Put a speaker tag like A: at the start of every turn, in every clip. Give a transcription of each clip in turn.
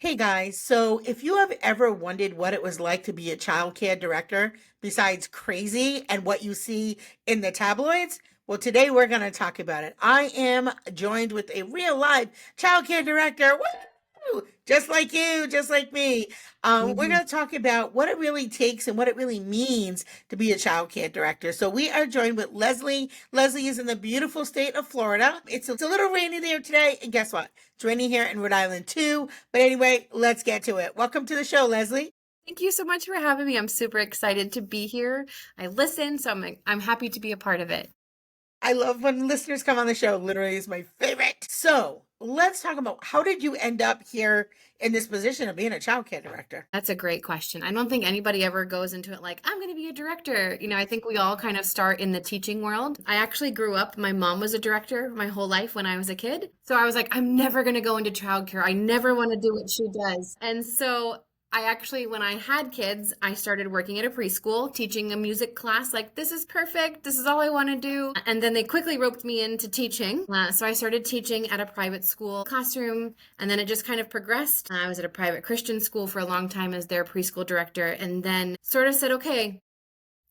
A: Hey guys, so if you have ever wondered what it was like to be a childcare director, besides crazy and what you see in the tabloids, well, today we're going to talk about it. I am joined with a real live childcare director. Woo! Just like you, just like me. We're
B: Mhm.
A: going to talk about what it really takes and what it really means to be a childcare director. So we are joined with Leslie. Leslie is in the beautiful state of Florida. It's a little rainy there today, and guess what? It's raining here in Rhode Island too. But anyway, let's get to it. Welcome to the show, Leslie.
B: Thank you so much for having me. I'm super excited to be here. I listen, so I'm happy to be a part of it.
A: I love when listeners come on the show. Literally is my favorite. So let's talk about how did you end up here in this position of being a childcare director?
B: That's a great question. I don't think anybody ever goes into it like, I'm going to be a director. I think we all kind of start in the teaching world. I actually grew up, my mom was a director my whole life when I was a kid. So I was like, I'm never going to go into childcare. I never want to do what she does. And so I actually, when I had kids, I started working at a preschool, teaching a music class. Like, this is perfect. This is all I want to do. And then they quickly roped me into teaching. So I started teaching at a private school classroom, and then it just kind of progressed. I was at a private Christian school for a long time as their preschool director, and then sort of said, okay,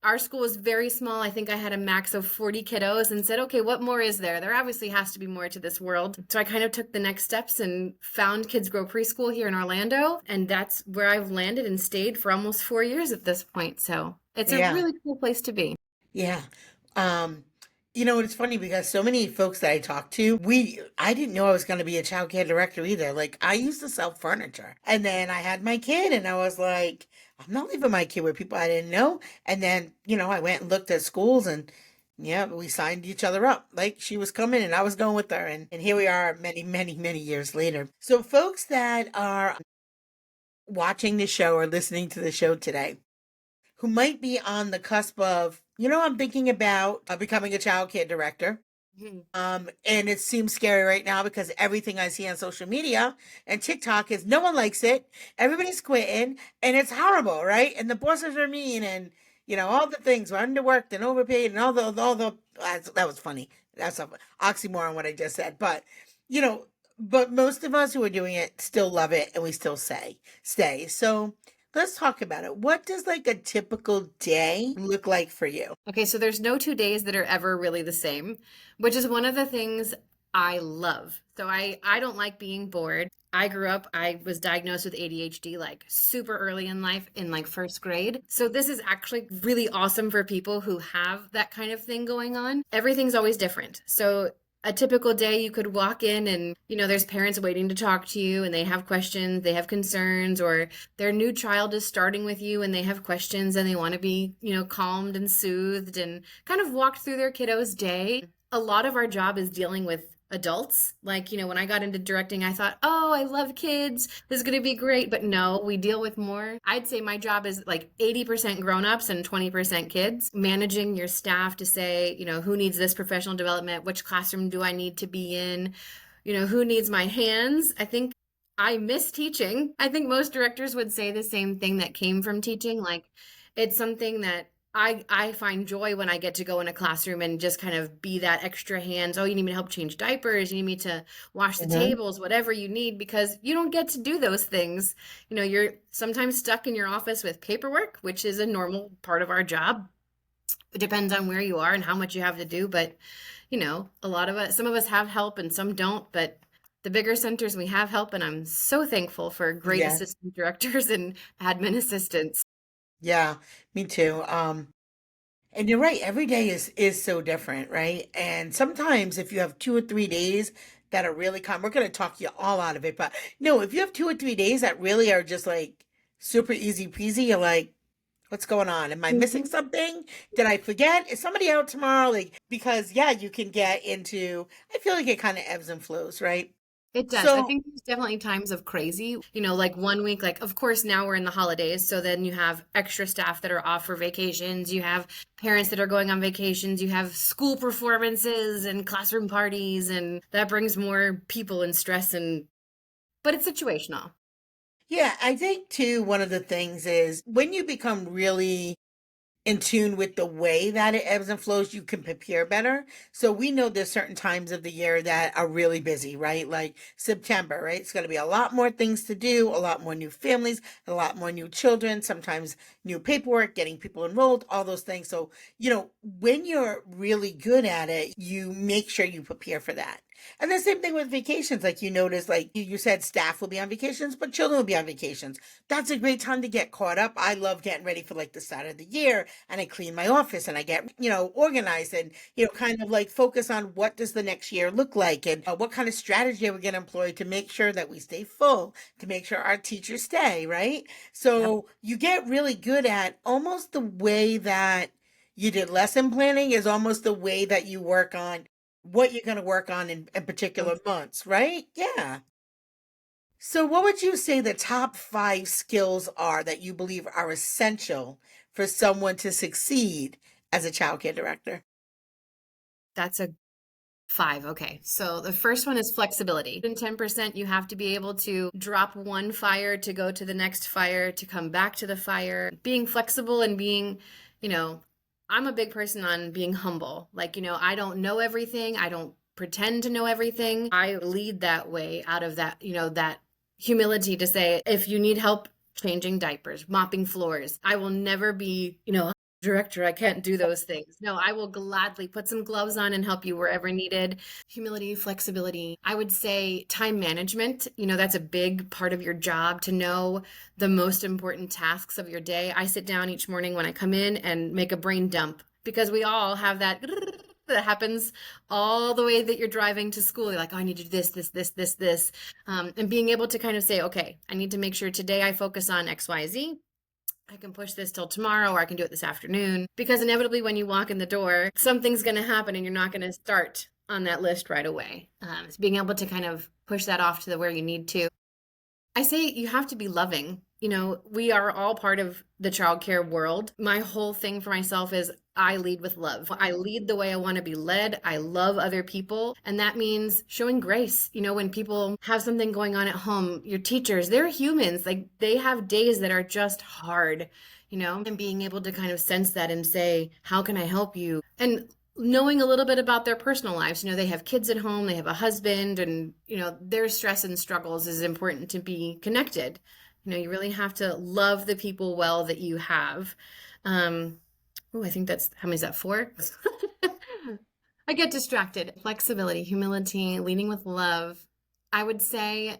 B: our school was very small. I think I had a max of 40 kiddos and said, okay, what more is there? There obviously has to be more to this world. So I kind of took the next steps and found Kids Grow Preschool here in Orlando. And that's where I've landed and stayed for almost 4 years at this point. So it's a
A: Yeah,
B: really cool place to be.
A: yeah. Um, it's funny because so many folks that I talk to, I didn't know I was going to be a childcare director either. Like I used to sell furniture, and then I had my kid, and I was like, I'm not leaving my kid with people I didn't know. And then, I went and looked at schools, and yeah, we signed each other up. Like she was coming, and I was going with her, and here we are, many, many, many years later. So, folks that are watching the show or listening to the show today, who might be on the cusp of, I'm thinking about becoming a child care director.
B: Mhm.
A: And it seems scary right now because everything I see on social media and TikTok is no one likes it. Everybody's quitting and it's horrible, right? And the bosses are mean and, all the things we're underworked and overpaid and that was funny. That's an oxymoron what I just said. You know, but most of us who are doing it still love it and we still stay. So let's talk about it. What does like a typical day look like for you?
B: Okay, so there's no 2 days that are ever really the same, which is one of the things I love. So I don't like being bored. I was diagnosed with ADHD like super early in life in like first grade. So this is actually really awesome for people who have that kind of thing going on. Everything's always different. So a typical day you could walk in and there's parents waiting to talk to you and they have questions, they have concerns, or their new child is starting with you and they have questions and they want to be, calmed and soothed and kind of walked through their kiddo's day. A lot of our job is dealing with adults. Like, when I got into directing, I thought, oh, I love kids. This is going to be great. But no, we deal with more. I'd say my job is like 80% grown-ups and 20% kids. Managing your staff to say, who needs this professional development? Which classroom do I need to be in? Who needs my hands? I think I miss teaching. I think most directors would say the same thing that came from teaching. Like, it's something that I find joy when I get to go in a classroom and just kind of be that extra hands. Oh, you need me to help change diapers, you need me to wash the
A: Mhm.
B: tables, whatever you need, because you don't get to do those things. You're sometimes stuck in your office with paperwork, which is a normal part of our job. It depends on where you are and how much you have to do, but a lot of us, some of us have help and some don't, but the bigger centers we have help, and I'm so thankful for great
A: Yeah.
B: assistant directors and admin assistants.
A: Yeah, me too. And you're right, every day is so different, right? And sometimes if you have 2 or 3 days that are really calm, we're gonna talk you all out of it. But no, if you have 2 or 3 days that really are just like super easy peasy, you're like, what's going on? Am I missing
B: Mhm.
A: something? Did I forget? Is somebody out tomorrow? Like, because yeah, you can get into, I feel like it kind of ebbs and flows, right?
B: It does. I
A: So,
B: think there's definitely times of crazy. Like one week, like, of course, now we're in the holidays. So then you have extra staff that are off for vacations. You have parents that are going on vacations. You have school performances and classroom parties. And that brings more people and stress. But it's situational.
A: yeah, I think too, one of the things is when you become really in tune with the way that it ebbs and flows, you can prepare better. So we know there's certain times of the year that are really busy, right? Like September, right? It's going to be a lot more things to do, a lot more new families, a lot more new children, sometimes new paperwork, getting people enrolled, all those things. So, when you're really good at it, you make sure you prepare for that. And the same thing with vacations. Like you notice, like you said, staff will be on vacations, but children will be on vacations. That's a great time to get caught up. I love getting ready for like the start of the year, and I clean my office and I get, organized, and, kind of like focus on what does the next year look like, and what kind of strategy are we going to employ to make sure that we stay full, to make sure our teachers stay, right?
B: Yep.
A: So you get really good at almost the way that you did lesson planning is almost the way that you work on what you're going to work on in particular months, right? Yeah. So, what would you say the top 5 skills are that you believe are essential for someone to succeed as a childcare director?
B: That's a 5. Okay. So the first one is flexibility. In 10%, you have to be able to drop one fire to go to the next fire, to come back to the fire. Being flexible and being, you know, I'm a big person on being humble. Like, I don't know everything. I don't pretend to know everything. I lead that way out of that, that humility to say, if you need help changing diapers, mopping floors, I will never be, director, I can't do those things. No, I will gladly put some gloves on and help you wherever needed. Humility, flexibility. I would say time management. That's a big part of your job, to know the most important tasks of your day. I sit down each morning when I come in and make a brain dump, because we all have that that happens all the way that you're driving to school. You're like, oh, I need to do this. And being able to kind of say, okay, I need to make sure today I focus on X, Y, Z. I can push this till tomorrow, or I can do it this afternoon, because inevitably when you walk in the door, something's going to happen and you're not going to start on that list right away. So being able to kind of push that off to where you need to. I say you have to be loving. We are all part of the childcare world. My whole thing for myself is I lead with love. I lead the way I want to be led. I love other people. And that means showing grace. When people have something going on at home, your teachers, they're humans. Like, they have days that are just hard, and being able to kind of sense that and say, how can I help you? And knowing a little bit about their personal lives. They have kids at home, they have a husband, and, their stress and struggles is important to be connected. You really have to love the people well that you have. I think that's, how many is that, 4? I get distracted. Flexibility, humility, leading with love. I would say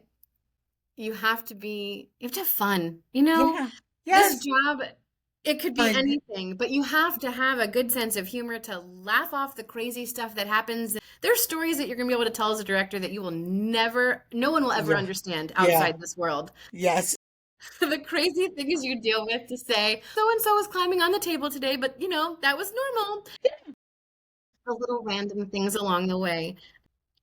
B: you have to have fun.
A: Yeah.
B: This
A: Yes.
B: job, it could be
A: Fun.
B: anything, but you have to have a good sense of humor to laugh off the crazy stuff that happens. There's stories that you're going to be able to tell as a director that no one will ever
A: Yeah.
B: understand
A: Yeah.
B: outside this world.
A: Yes.
B: The crazy things you deal with, to say, so and so was climbing on the table today, but that was normal. The little random things along the way.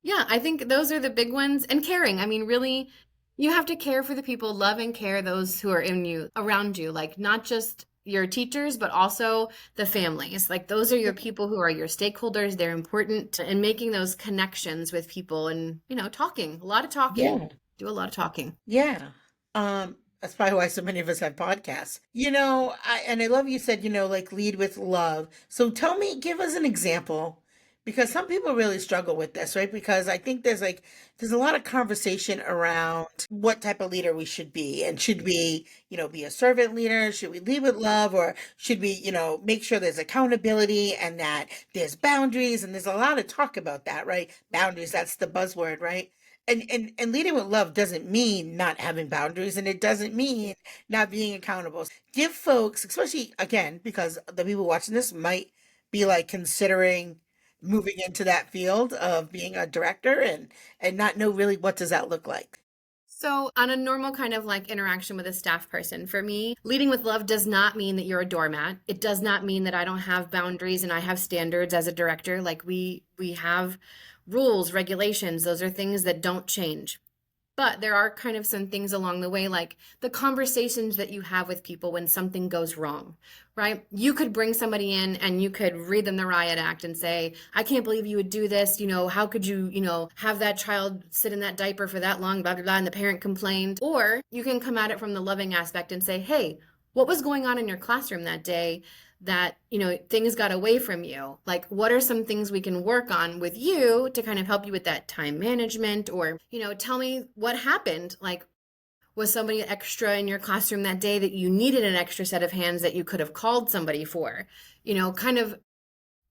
B: Yeah, I think those are the big ones. And caring. I mean, really, you have to care for the people, love and care those who are around you, like not just your teachers, but also the families. Like, those are your people who are your stakeholders. They're important, and making those connections with people, and, talking, a lot of talking.
A: Yeah.
B: Do a lot of talking.
A: Yeah. That's probably why so many of us have podcasts. I love you said, like lead with love. So give us an example, because some people really struggle with this, right? Because I think there's a lot of conversation around what type of leader we should be. And should we, be a servant leader? Should we lead with love? Or should we, make sure there's accountability and that there's boundaries? And there's a lot of talk about that, right? Boundaries, that's the buzzword, right? And leading with love doesn't mean not having boundaries, and it doesn't mean not being accountable. Give folks, especially again, because the people watching this might be like considering moving into that field of being a director, and not know really what does that look like.
B: So, on a normal kind of like interaction with a staff person, for me, leading with love does not mean that you're a doormat. It does not mean that I don't have boundaries and I have standards as a director. Like, we have rules, regulations. Those are things that don't change. But there are kind of some things along the way, like the conversations that you have with people when something goes wrong, right? You could bring somebody in and you could read them the riot act and say, I can't believe you would do this. How could you, have that child sit in that diaper for that long, blah, blah, blah, and the parent complained. Or you can come at it from the loving aspect and say, hey, what was going on in your classroom that day that, things got away from you? Like, what are some things we can work on with you to kind of help you with that time management? Or, tell me what happened. Like, was somebody extra in your classroom that day that you needed an extra set of hands that you could have called somebody for? Kind of,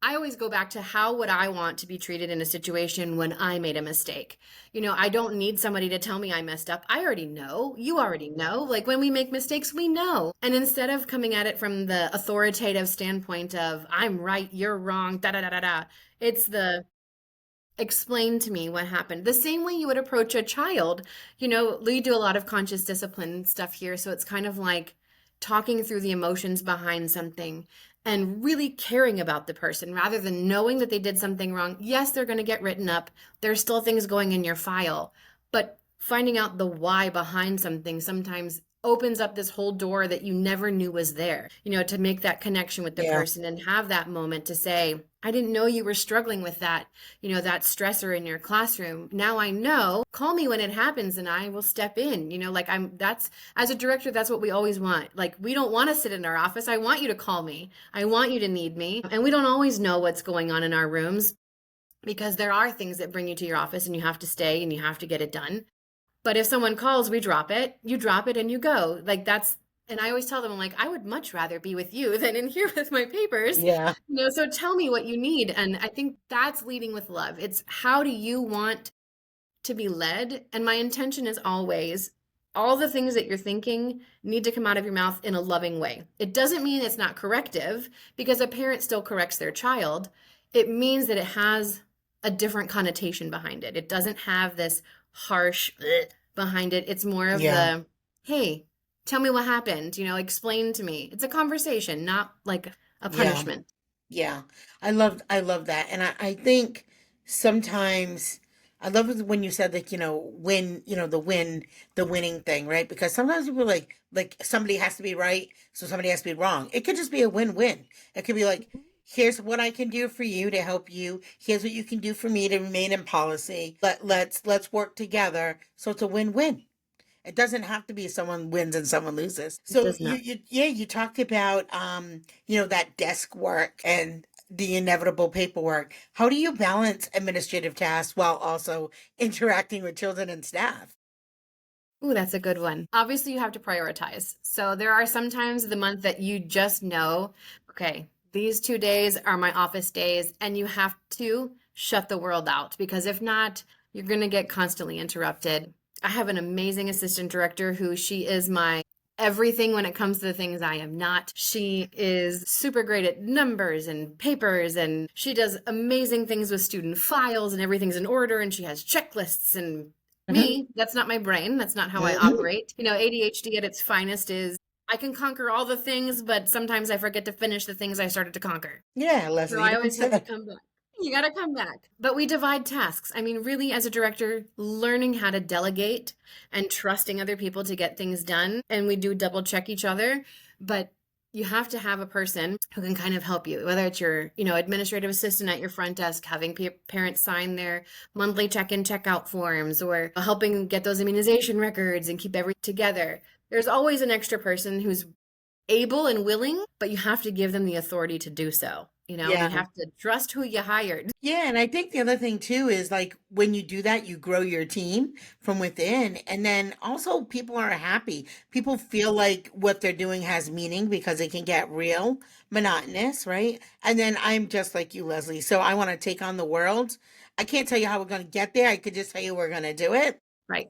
B: I always go back to how would I want to be treated in a situation when I made a mistake? I don't need somebody to tell me I messed up. I already know. You already know. Like when we make mistakes, we know. And instead of coming at it from the authoritative standpoint of I'm right, you're wrong, da da da da da, it's the explain to me what happened. The same way you would approach a child. We do a lot of conscious discipline stuff here. So it's kind of like talking through the emotions behind something and really caring about the person rather than knowing that they did something wrong. Yes, they're going to get written up. There's still things going in your file, but finding out the why behind something sometimes opens up this whole door that you never knew was there, to make that connection with the
A: Yeah.
B: person and have that moment to say, I didn't know you were struggling with that, that stressor in your classroom. Now I know, call me when it happens and I will step in, like that's, as a director, that's what we always want. Like, we don't want to sit in our office. I want you to call me. I want you to need me. And we don't always know what's going on in our rooms because there are things that bring you to your office and you have to stay and you have to get it done. But if someone calls, we drop it. You drop it and you go. Like that's, and I always tell them, I'm like, I would much rather be with you than in here with my papers.
A: Yeah.
B: So tell me what you need. And I think that's leading with love. It's how do you want to be led? And my intention is always all the things that you're thinking need to come out of your mouth in a loving way. It doesn't mean it's not corrective because a parent still corrects their child. It means that it has a different connotation behind it. It doesn't have this harsh behind it. It's more of
A: Yeah.
B: the, hey, tell me what happened, explain to me. It's a conversation, not like a
A: Yeah.
B: punishment.
A: Yeah, I love that. And I think sometimes I love it when you said like, win, the winning thing, right? Because sometimes people like somebody has to be right, so somebody has to be wrong. It could just be a win-win. It could be like, here's what I can do for you to help you. Here's what you can do for me to remain in policy. Let's work together. So it's a win-win. It doesn't have to be someone wins and someone loses.
B: It
A: So
B: does not.
A: you talked about that desk work and the inevitable paperwork. How do you balance administrative tasks while also interacting with children and staff?
B: Ooh, that's a good one. Obviously, you have to prioritize. So there are some times of the month that you just know, okay, these 2 days are my office days, and you have to shut the world out because if not, you're going to get constantly interrupted. I have an amazing assistant director who she is my everything when it comes to the things I am not. She is super great at numbers and papers, and she does amazing things with student files, and everything's in order, and she has checklists and
A: Mhm.
B: me, that's not my brain. That's not how I operate. ADHD at its finest is I can conquer all the things, but sometimes I forget to finish the things I started to conquer.
A: Yeah,
B: So
A: Leslie, you
B: I
A: don't
B: always have to
A: say.
B: come back. You got to come back. But we divide tasks. I mean, really, as a director, learning how to delegate and trusting other people to get things done. And we do double check each other. But you have to have a person who can kind of help you, whether it's your, administrative assistant at your front desk, having parents sign their monthly check-in, check-out forms, or helping get those immunization records and keep everything together. There's always an extra person who's able and willing, but you have to give them the authority to do so, and you
A: Yeah.
B: have to trust who you hired.
A: Yeah, and I think the other thing too is like when you do that, you grow your team from within. And then also people are happy. People feel like what they're doing has meaning because it can get real monotonous, right? And then I'm just like you, Leslie. So I want to take on the world. I can't tell you how we're going to get there. I could just tell you we're going to do it.
B: Right.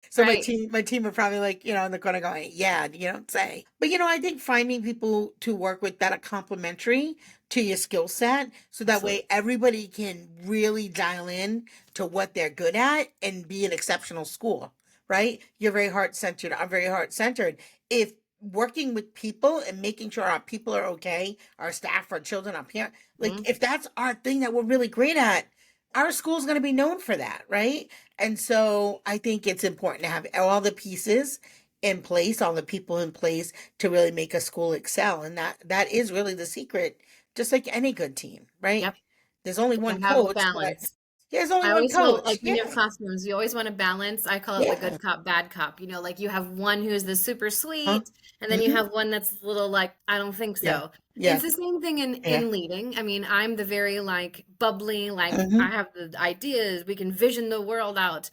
A: So my
B: Right.
A: team are probably like, in the corner going, yeah, you don't say. But I think finding people to work with that are complementary to your skill set, so that way
B: Absolutely.
A: everybody can really dial in to what they're good at and be an exceptional school, right? You're very heart centered. I'm very heart centered. If working with people and making sure our people are okay, our staff, our children, our parents, like
B: Mhm.
A: if that's our thing that we're really great at, our school's going to be known for that, right? And so I think it's important to have all the pieces in place, all the people in place to really make a school excel. And that is really the secret, just like any good team, right?
B: Yep.
A: There's only
B: To
A: one
B: have a
A: coach, but
B: balance.
A: There's only
B: I
A: one
B: always felt
A: coach.
B: like when you have
A: Yeah.
B: classrooms, you always want to balance. I call it the
A: Yeah.
B: good cop, bad cop. Like you have one who's the super
A: Huh?
B: sweet, and then you
A: Hmm.
B: have one that's a little like, I don't think
A: Yeah.
B: so. It's
A: Yeah.
B: the same thing in
A: Yeah.
B: leading. I mean, I'm the very like bubbly, like I
A: Hmm.
B: have the ideas, we can vision the world out.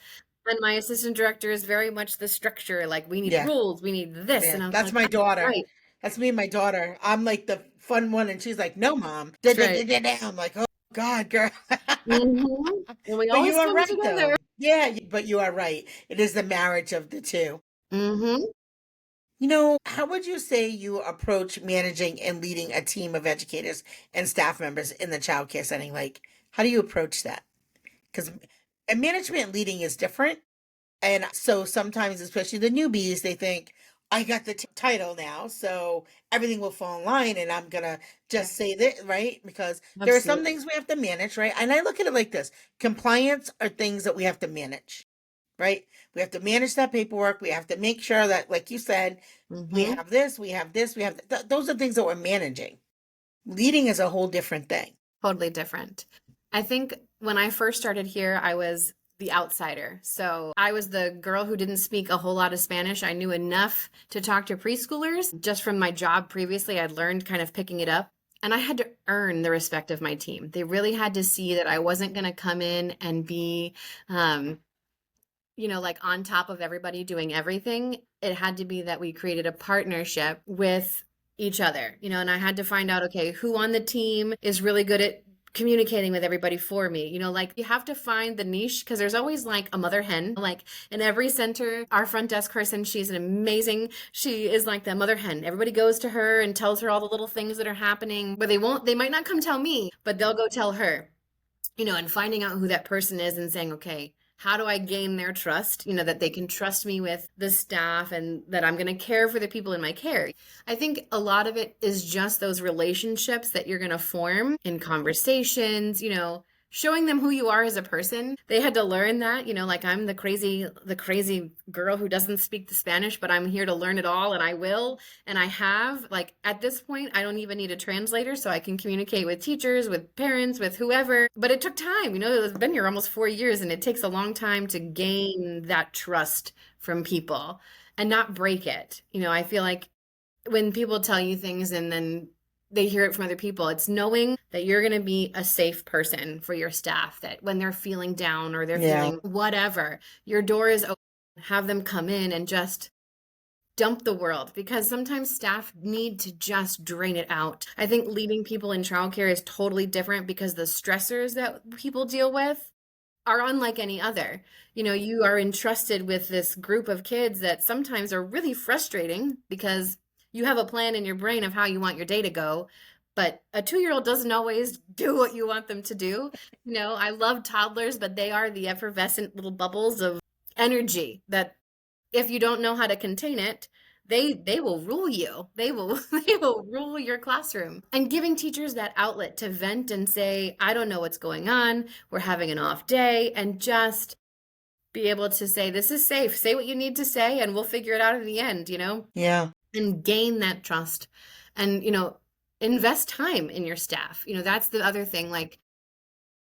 B: And my assistant director is very much the structure, like we need
A: Yeah.
B: rules, we need this.
A: Yeah.
B: And I'm
A: That's
B: like,
A: my
B: that's
A: daughter.
B: right.
A: That's me and my daughter. I'm like the fun one, and she's like, "No, mom." Da,
B: That's
A: da, da,
B: right.
A: da, da. I'm like, "Oh God, girl."
B: And we
A: But you
B: always
A: are
B: come
A: right,
B: together.
A: though. Yeah, but you are right. It is the marriage of the two.
B: Hmm.
A: How would you say you approach managing and leading a team of educators and staff members in the childcare setting? Like, how do you approach that? Because management and leading is different. And so sometimes, especially the newbies, they think, I got the title now, so everything will fall in line and I'm going to
B: Yeah,
A: just say that, right? Because there are some
B: absolutely.
A: things we have to manage, right? And I look at it like this: compliance are things that we have to manage, right? We have to manage that paperwork. We have to make sure that, like you said, we
B: Hmm.
A: have this, we have this, we have those are things that we're managing. Leading is a whole different thing.
B: Totally different. I think when I first started here, I was the outsider. So I was the girl who didn't speak a whole lot of Spanish. I knew enough to talk to preschoolers. Just from my job previously, I'd learned kind of picking it up. And I had to earn the respect of my team. They really had to see that I wasn't going to come in and be, um, like on top of everybody doing everything. It had to be that we created a partnership with each other, and I had to find out, okay, who on the team is really good at communicating with everybody for me. Like you have to find the niche because there's always like a mother hen. Like in every center, our front desk person, she is like the mother hen. Everybody goes to her and tells her all the little things that are happening, but they might not come tell me, but they'll go tell her, and finding out who that person is and saying, okay, how do I gain their trust? That they can trust me with the staff and that I'm going to care for the people in my care. I think a lot of it is just those relationships that you're going to form in conversations, showing them who you are as a person. They had to learn that, like I'm the crazy girl who doesn't speak the Spanish, but I'm here to learn it all and I will. And I have, like, at this point, I don't even need a translator, so I can communicate with teachers, with parents, with whoever. But it took time. I've been here almost 4 years, and it takes a long time to gain that trust from people and not break it. I feel like when people tell you things and then they hear it from other people, it's knowing that you're going to be a safe person for your staff, that when they're feeling down or they're
A: Yeah.
B: feeling whatever, your door is open. Have them come in and just dump the world because sometimes staff need to just drain it out. I think leading people in childcare is totally different because the stressors that people deal with are unlike any other. You are entrusted with this group of kids that sometimes are really frustrating because you have a plan in your brain of how you want your day to go, but a 2-year-old doesn't always do what you want them to do. I love toddlers, but they are the effervescent little bubbles of energy that if you don't know how to contain it, they will rule you. They will they will rule your classroom. And giving teachers that outlet to vent and say, I don't know what's going on. We're having an off day, and just be able to say, this is safe. Say what you need to say and we'll figure it out in the end.
A: Yeah.
B: And gain that trust and invest time in your staff. That's the other thing. Like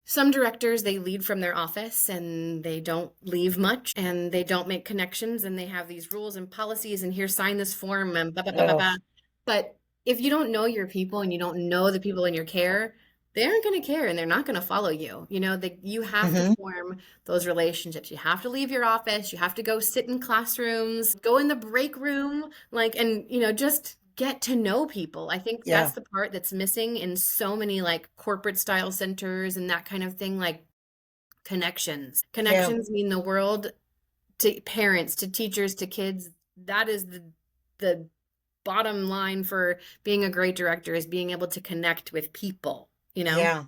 B: some directors, they lead from their office and they don't leave much and they don't make connections and they have these rules and policies and here, sign this form and blah, blah, blah, blah,
A: Oh.
B: blah. But if you don't know your people and you don't know the people in your care, they aren't going to care and they're not going to follow you. You have to
A: Hmm.
B: form those relationships. You have to leave your office. You have to go sit in classrooms, go in the break room, like, and, just get to know people. I think
A: Yeah.
B: that's the part that's missing in so many like corporate style centers and that kind of thing, like connections.
A: Yeah.
B: Connections mean the world to parents, to teachers, to kids. That is the bottom line for being a great director is being able to connect with people.
A: Yeah.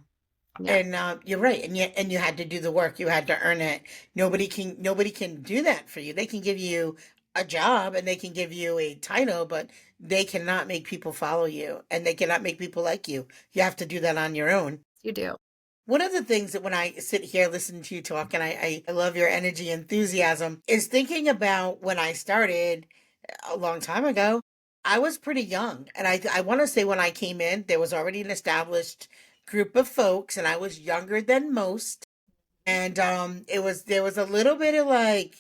B: Yeah.
A: And you're right, and you had to do the work. You had to earn it. Nobody can do that for you. They can give you a job and they can give you a title, but they cannot make people follow you, and they cannot make people like you. You have to do that on your own.
B: You do.
A: One of the things that when I sit here listening to you talk, and I love your energy, enthusiasm, is thinking about when I started a long time ago. I was pretty young, and I want to say when I came in, there was already an established group of folks, and I was younger than most. And there was a little bit of like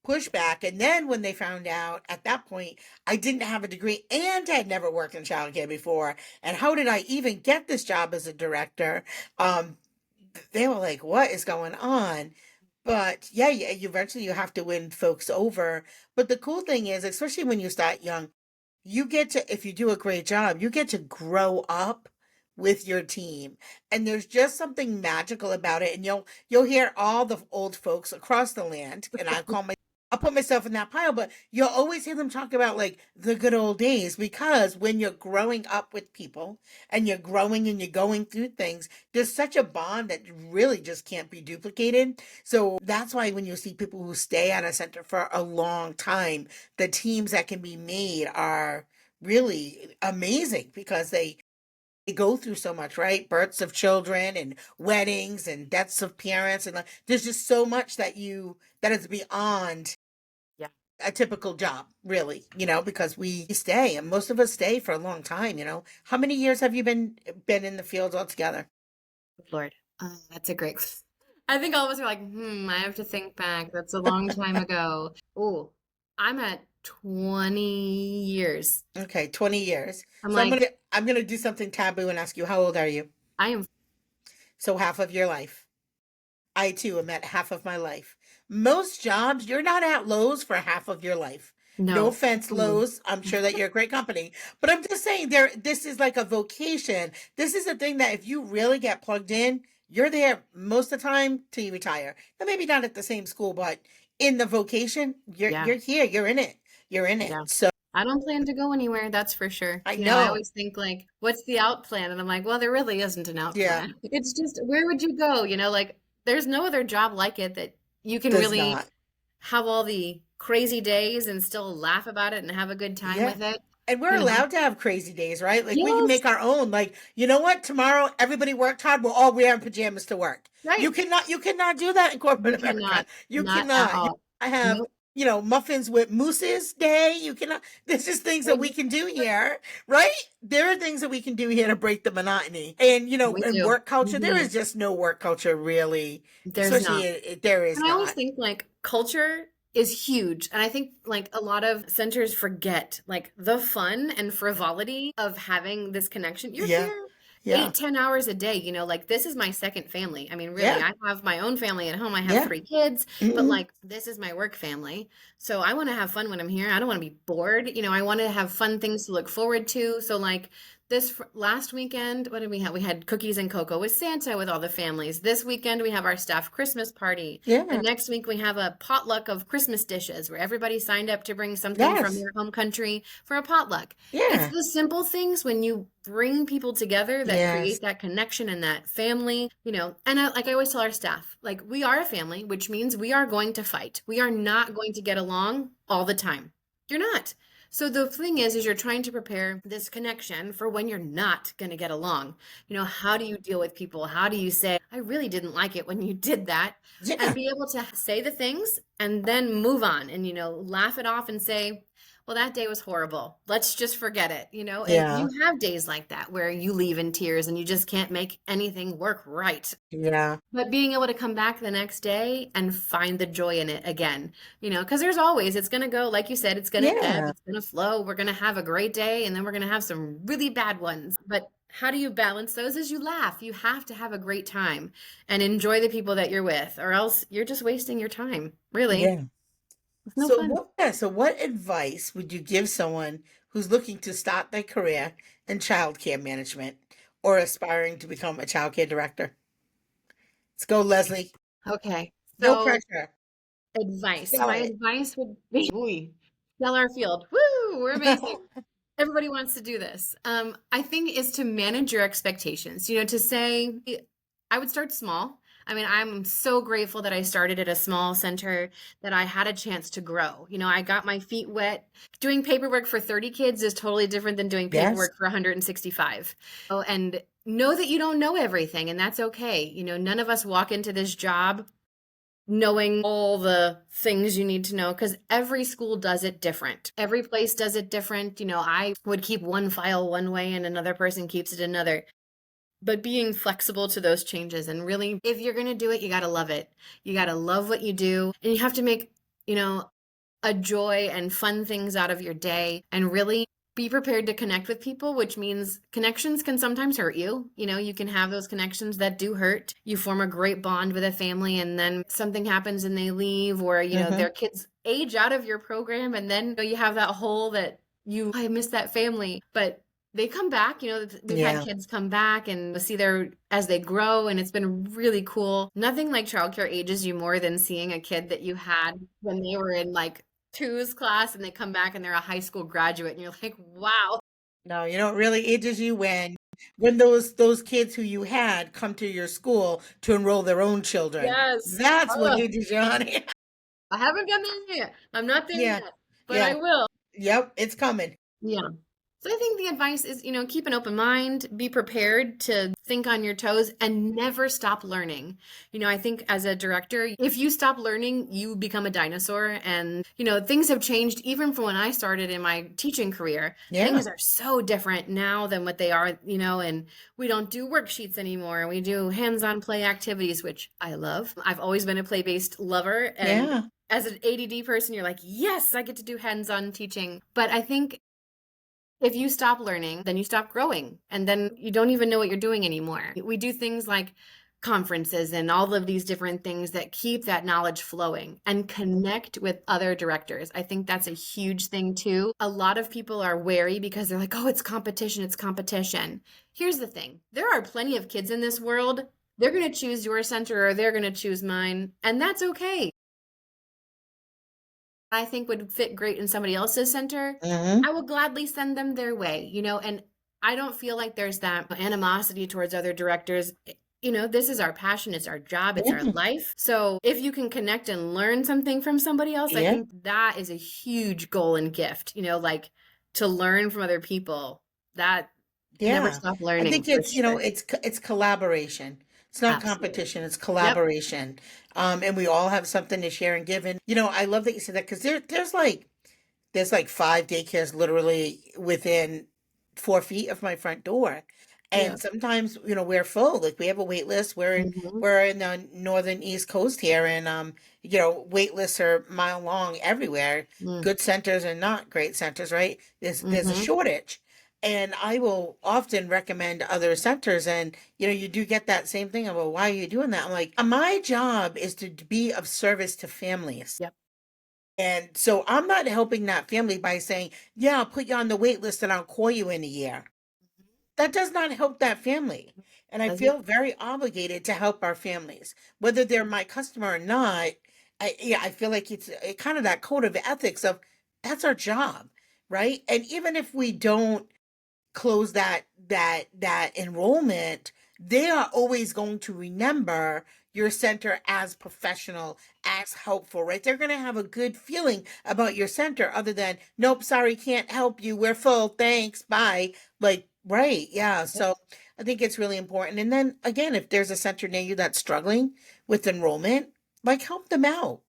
A: pushback. And then when they found out at that point I didn't have a degree and had never worked in childcare before, and how did I even get this job as a director? Um, they were like, "What is going on?" But yeah, you eventually you have to win folks over. But the cool thing is, especially when you start young, you get to, if you do a great job, you get to grow up with your team. And there's just something magical about it. And you'll hear all the old folks across the land, and I'll put myself in that pile, but you'll always hear them talk about like the good old days, because when you're growing up with people and you're growing and you're going through things, there's such a bond that really just can't be duplicated. So that's why when you see people who stay at a center for a long time, the teams that can be made are really amazing, because they go through so much, right? Births of children and weddings and deaths of parents, and like, there's just so much that is beyond
B: Yeah.
A: a typical job, really, because we stay, and most of us stay for a long time. How many years have you been in the field altogether?
B: Lord, that's a great. I think all of us are like, I have to think back. That's a long time ago. Oh, I'm at 20 years.
A: Okay, 20 years.
B: I'm
A: So
B: like,
A: I'm gonna do something taboo and ask you, how old are you?
B: I am
A: So half of your life. I too am at half of my life. Most jobs, you're not at Lowe's for half of your life. No
B: no.
A: offense,
B: Mm,
A: Lowe's. I'm sure that you're a great company, but I'm just saying this is like a vocation. This is a thing that if you really get plugged in, you're there most of the time till you retire. Now maybe not at the same school, but in the vocation,
B: yeah,
A: you're here, you're in it. You're in it.
B: yeah.
A: So
B: I don't plan to go anywhere, that's for sure.
A: I
B: I
A: know.
B: always think like, what's the out plan? And I'm like, well, there really isn't an out
A: Yeah,
B: plan. It's just, where would you go? Like, there's no other job like it that you can
A: does
B: really
A: not.
B: have all the crazy days and still laugh about it and have a good time
A: Yeah.
B: with it.
A: And we're
B: You know,
A: allowed to have crazy days, right? Like we can
B: yes,
A: make our own. Like, you know what? Tomorrow everybody worked hard. We're all wearing pajamas to work.
B: right.
A: You cannot do that in corporate
B: You
A: America.
B: cannot,
A: You
B: not at
A: cannot.
B: all.
A: I have,
B: Nope.
A: muffins with mousses day. You cannot, there's just things that we can do here, right? There are things that we can do here to break the monotony. And,
B: We
A: in
B: do.
A: work culture, there
B: Hmm.
A: is just no work culture really,
B: There's
A: especially
B: not.
A: there is
B: And I always
A: not.
B: think like culture is huge. And I think like a lot of centers forget like the fun and frivolity of having this connection. You're
A: Yeah.
B: here
A: Yeah.
B: 8, 10 hours a day, like this is my second family. I mean, really,
A: Yeah.
B: I have my own family at home. I have
A: Yeah.
B: 3 kids, but
A: Hmm.
B: like this is my work family. So I want to have fun when I'm here. I don't want to be bored. I want to have fun things to look forward to. So like last weekend, what did we have? We had cookies and cocoa with Santa with all the families. This weekend, we have our staff Christmas party. The
A: Yeah.
B: next week, we have a potluck of Christmas dishes where everybody signed up to bring something from
A: Yes.
B: their home country for a potluck. It's
A: Yeah.
B: the simple things when you bring people together that
A: Yes.
B: create that connection and that family. And like I always tell our staff, like we are a family, which means we are going to fight. We are not going to get along all the time. You're not. So the thing is you're trying to prepare this connection for when you're not going to get along. How do you deal with people? How do you say, I really didn't like it when you did that? And
A: Yeah.
B: be able to say the things and then move on and, laugh it off and say, well, that day was horrible. Let's just forget it. And
A: Yeah.
B: you have days like that where you leave in tears and you just can't make anything work right.
A: Yeah.
B: But being able to come back the next day and find the joy in it again, because there's always, it's going to go, like you said, it's going to ebb,
A: Yeah.
B: it's going to flow. We're going to have a great day and then we're going to have some really bad ones. But how do you balance those? Is you laugh. You have to have a great time and enjoy the people that you're with, or else you're just wasting your time. Really,
A: Yeah.
B: it's no fun.
A: So what advice would you give someone who's looking to start their career in childcare management or aspiring to become a childcare director? Let's go, Leslie.
B: Okay.
A: No
B: So
A: pressure.
B: advice.
A: Sell
B: My
A: it.
B: advice would be, we sell our field. Woo, we're amazing. Everybody wants to do this. I think is to manage your expectations. To say, I would start small. I mean, I'm so grateful that I started at a small center, that I had a chance to grow. I got my feet wet. Doing paperwork for 30 kids is totally different than doing
A: Yes.
B: paperwork for 165. Oh, and know that you don't know everything, and that's okay. None of us walk into this job knowing all the things you need to know, because every school does it different. Every place does it different. I would keep one file one way and another person keeps it another. but being flexible to those changes. And really, if you're going to do it, you got to love it. You got to love what you do. And you have to make, you know, a joy and fun things out of your day and really be prepared to connect with people, which means connections can sometimes hurt you. You know, you can have those connections that do hurt. You form a great bond with a family and then something happens and they leave, or, you know,
A: Mm-hmm.
B: their kids age out of your program and then you have that hole that I miss that family. But they come back, you know, we've had
A: Yeah.
B: kids come back and see their as they grow, and it's been really cool. Nothing like childcare ages you more than seeing a kid that you had when they were in like twos class and they come back and they're a high school graduate and you're like, wow.
A: No, you know, it really ages you when those kids who you had come to your school to enroll their own children.
B: Yes.
A: That's what
B: Oh,
A: ages you, honey.
B: I haven't done that yet. I'm not there
A: Yeah.
B: yet, but I
A: Yeah.
B: will.
A: Yep. It's coming.
B: Yeah. So I think the advice is, keep an open mind, be prepared to think on your toes and never stop learning. I think as a director, if you stop learning, you become a dinosaur. And, things have changed even from when I started in my teaching career.
A: Yeah.
B: Things are so different now than what they are, and we don't do worksheets anymore. We do hands-on play activities, which I love. I've always been a play-based lover. And
A: Yeah.
B: as an ADD person, you're like, yes, I get to do hands-on teaching. But I think if you stop learning, then you stop growing, and then you don't even know what you're doing anymore. We do things like conferences and all of these different things that keep that knowledge flowing and connect with other directors. I think that's a huge thing too. A lot of people are wary because they're like, oh, it's competition, it's competition. Here's the thing. There are plenty of kids in this world. They're going to choose your center or they're going to choose mine, and that's okay. I think would fit great in somebody else's center,
A: Mm-hmm.
B: I will gladly send them their way, and I don't feel like there's that animosity towards other directors. This is our passion, it's our job, it's our
A: Yeah.
B: life. So if you can connect and learn something from somebody else, I
A: Yeah.
B: think that is a huge goal and gift, like to learn from other people. That never
A: Yeah.
B: stop
A: I
B: learning
A: think
B: for
A: it's,
B: sure.
A: it's collaboration. It's not
B: Absolutely.
A: competition, it's
B: Yep.
A: collaboration. And we all have something to share and give. And, I love that you said that because there's like 5 daycares literally within 4 feet of my front door.
B: Yeah.
A: And sometimes, we're full. Like we have a wait list.
B: Hmm.
A: We're in the northern East Coast here, and wait lists are mile long everywhere. Good centers and not great centers, right? There's a
B: Mm-hmm.
A: shortage. And I will often recommend other centers, and you do get that same thing of, well, why are you doing that? I'm like, my job is to be of service to families.
B: Yep.
A: And so I'm not helping that family by saying, yeah, I'll put you on the wait list and I'll call you in a year. That does not help that family. And I
B: Doesn't.
A: feel very obligated to help our families, whether they're my customer or not. I feel like it's kind of that code of ethics of that's our job, right? And even if we don't close that enrollment, they are always going to remember your center as professional, as helpful, right? They're going to have a good feeling about your center other than, nope, sorry, can't help you, we're full, thanks, bye. Like, right, yeah.
B: Yep.
A: So I think it's really important. And then again, if there's a center near you that's struggling with enrollment, like help them out.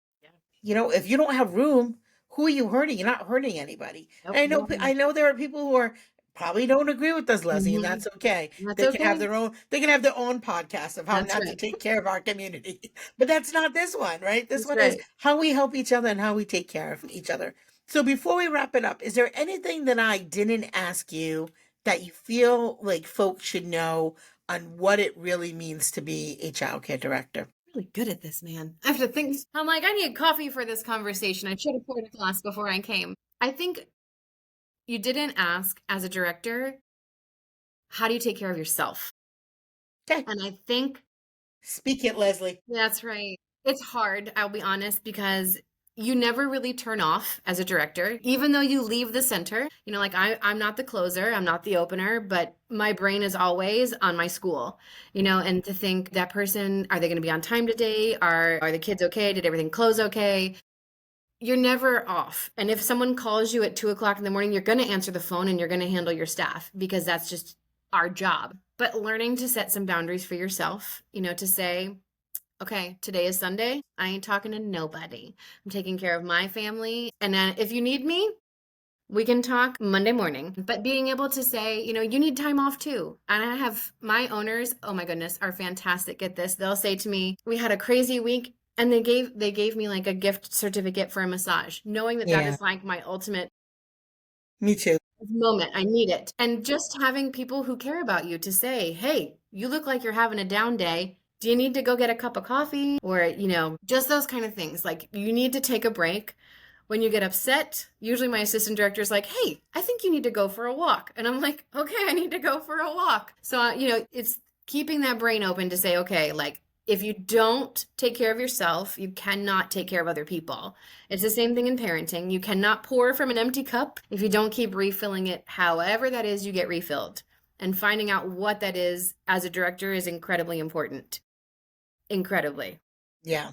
B: Yeah.
A: If you don't have room, who are you hurting? You're not hurting anybody. And
B: Nope. No.
A: I know there are people who are probably don't agree with us, Leslie, and
B: Hmm.
A: that's okay.
B: That's
A: They can have
B: okay.
A: their own podcast of how
B: That's
A: not to
B: right.
A: take care of our community. But that's not this one, right? This
B: That's
A: one is
B: right.
A: how we help each other and how we take care of each other. So before we wrap it up, is there anything that I didn't ask you that you feel like folks should know on what it really means to be a childcare director?
B: Really good at this, man. I have to think. I'm like, I need coffee for this conversation. I should have poured a glass before I came. I think you didn't ask as a director, how do you take care of yourself?
A: Okay.
B: And I think
A: Speak it, Leslie.
B: that's right. It's hard, I'll be honest, because you never really turn off as a director, even though you leave the center. Like I'm not the closer, I'm not the opener, but my brain is always on my school, and to think that person, are they going to be on time today? Are the kids okay? Did everything close okay? You're never off. And if someone calls you at 2 o'clock in the morning, you're going to answer the phone and you're going to handle your staff because that's just our job. But learning to set some boundaries for yourself, to say, okay, today is Sunday. I ain't talking to nobody. I'm taking care of my family. And if you need me, We can talk Monday morning, but being able to say, you need time off too. And I have my owners, oh my goodness, are fantastic at this. They'll say to me, "We had a crazy week." And they gave me like a gift certificate for a massage, knowing that that
A: Yeah,
B: is like my ultimate
A: me too.
B: moment. I need it. And just having people who care about you to say, "Hey, you look like you're having a down day. Do you need to go get a cup of coffee?" Or, just those kind of things. Like you need to take a break. When you get upset, usually my assistant director is like, "Hey, I think you need to go for a walk." And I'm like, "Okay, I need to go for a walk." So, it's keeping that brain open to say, okay, like if you don't take care of yourself, you cannot take care of other people. It's the same thing in parenting. You cannot pour from an empty cup if you don't keep refilling it, however that is you get refilled. And finding out what that is as a director is incredibly important. Incredibly.
A: Yeah.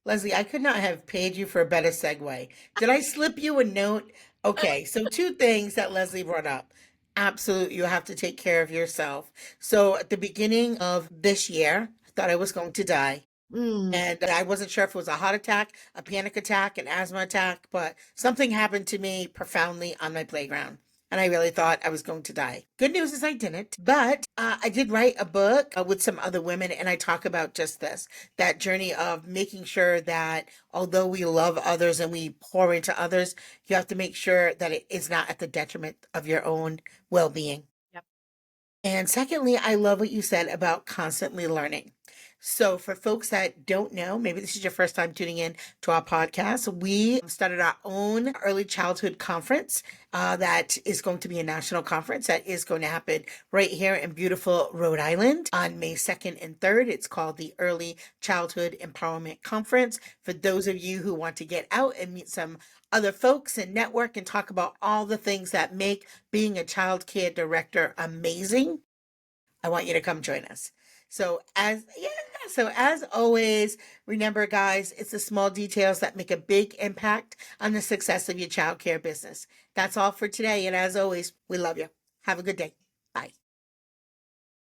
A: Leslie, I could not have paid you for a better segue. Did I slip you a note? Okay, so two things that Leslie brought up. Absolutely, you have to take care of yourself. So at the beginning of this year, I thought I was going to die.
B: Mm,
A: And I wasn't sure if it was a heart attack, a panic attack, an asthma attack, but something happened to me profoundly on my playground. And I really thought I was going to die. Good news is I didn't. But I did write a book with some other women, and I talk about just this, that journey of making sure that although we love others and we pour into others, you have to make sure that it is not at the detriment of your own well being.
B: yep.
A: And secondly, I love what you said about constantly learning. So, for folks that don't know, maybe this is your first time tuning in to our podcast, we started our own early childhood conference that is going to be a national conference that is going to happen right here in beautiful Rhode Island on May 2nd and 3rd. It's called the Early Childhood Empowerment Conference. For those of you who want to get out and meet some other folks and network and talk about all the things that make being a child care director amazing, I want you to come join us. So as always, remember guys, it's the small details that make a big impact on the success of your child care business. That's all for today, and as always, we love you. Have a good day. Bye.